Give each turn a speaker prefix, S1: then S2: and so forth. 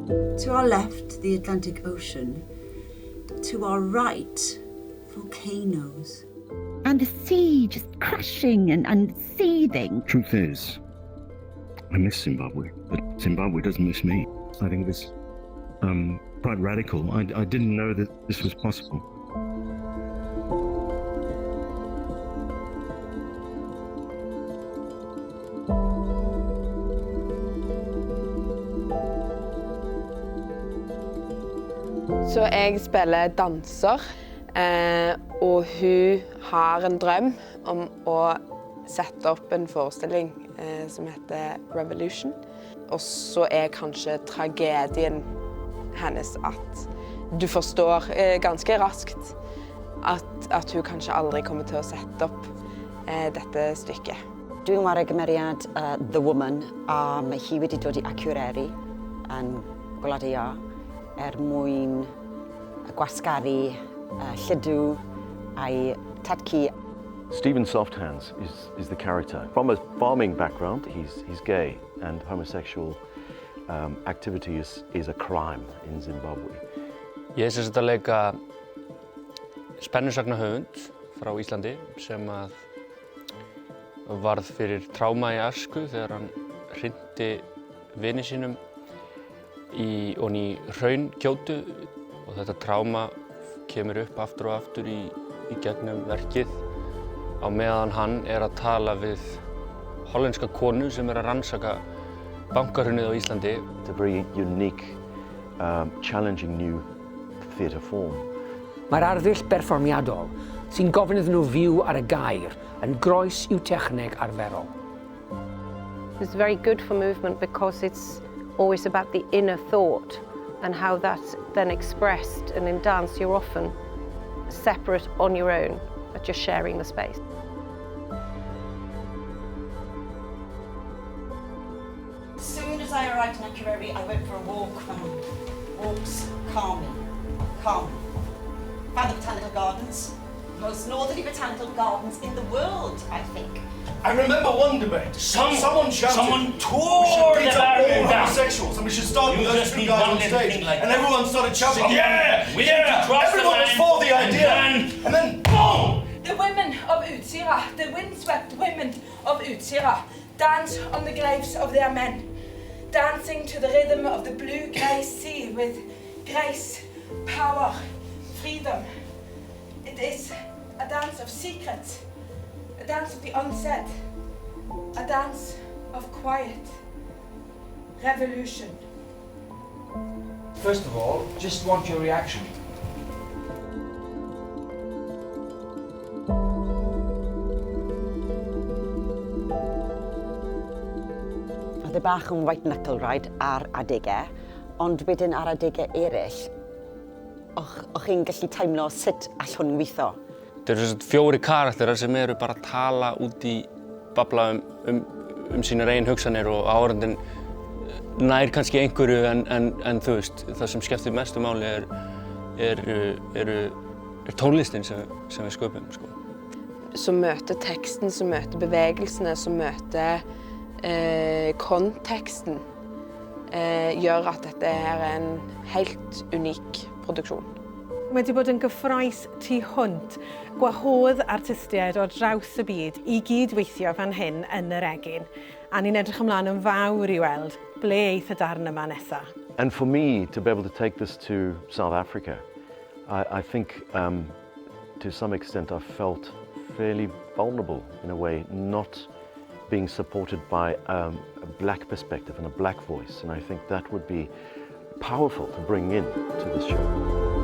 S1: To our left, the Atlantic Ocean. To our right, volcanoes.
S2: And the sea just crashing and seething.
S3: Truth is, I miss Zimbabwe, but Zimbabwe doesn't miss me. I think it's quite radical. I didn't know that this was possible.
S4: Så jeg spiller danser, og hun har en drøm om å sette opp en forestilling som heter Revolution. Og så kanskje tragedien hennes at du forstår ganske raskt at hun kanskje aldri kommer til å sette opp dette stykket.
S5: Dwi'n wario gymeriad The Woman, a mae hi wedi dod I Akureyri yn Gwlad Ia mwyn gwasgaru llydw a'i tadcu.
S6: Stephen Softhands is the character. From a farming background, he's gay, and homosexual activity is a crime in Zimbabwe.
S7: Ég sem sagt að leika spennusagnahöfund frá Íslandi sem að varð fyrir tráma Í æsku þegar hann hrinti vini sínum ofan Í hraungjótu og þetta tráma kemur upp aftur og aftur Í gegnum verkið á meðan hann að tala við hollenska konu sem að rannsaka bankahrunið á Íslandi.
S6: It's a very unique, challenging new theatre form.
S8: Mae'r arddull berfformiadol sy'n gofyn iddyn nhw fyw ar y gair yn groes I'w techneg arferol.
S9: It's very good for movement because it's always about the inner thought and how that's then expressed, and in dance you're often separate on your own, but you're sharing the space.
S1: As soon as I arrived in Akureyri, I went for a walk. Walks calmly. Found the botanical gardens, most northerly botanical gardens in the world, I think.
S10: I remember one debate. Someone shouted,
S11: someone tore
S10: we should beat
S11: the
S10: up all
S11: barrier down.
S10: homosexuals and we should start with those two guys on stage.
S11: Like
S10: and everyone started shouting,
S11: yeah,
S10: everyone was for the idea. And then boom!
S12: The women of Utsira, the windswept women of Utsira, dance on the graves of their men, dancing to the rhythm of the blue-grey sea with grace, power, freedom. It is a dance of secrets, a dance of the unsaid, a dance of quiet, revolution.
S13: First of all, just want your reaction.
S5: Oedd y bach yn white knuckle ride ar adegau, ond wedyn ar adegau eraill, o'ch chi'n gallu teimlo sut all hwn weithio.
S7: Þetta eru fjóri karakterar sem eru bara að tala út Í babla sínar eigin hugsanir og áhorfandinn nær kannski einhverju en þú veist, það sem skiptir mestu máli er tónlistin sem við sköpum, sko.
S4: Som møter teksten, som møter bevegelsene, som møter konteksten, gjør at dette en helt unik produksjon.
S14: Mae wedi bod yn gyffroes tu hwnt, gwahodd artistiaid o draws y byd I gydweithio fan hyn yn yr egin, a ni'n edrych ymlaen yn fawr I weld ble eith y darn yma nesa.
S6: And for me to be able to take this to South Africa, I think to some extent I felt fairly vulnerable in a way, not being supported by a black perspective and a black voice, and I think that would be powerful to bring in to this show.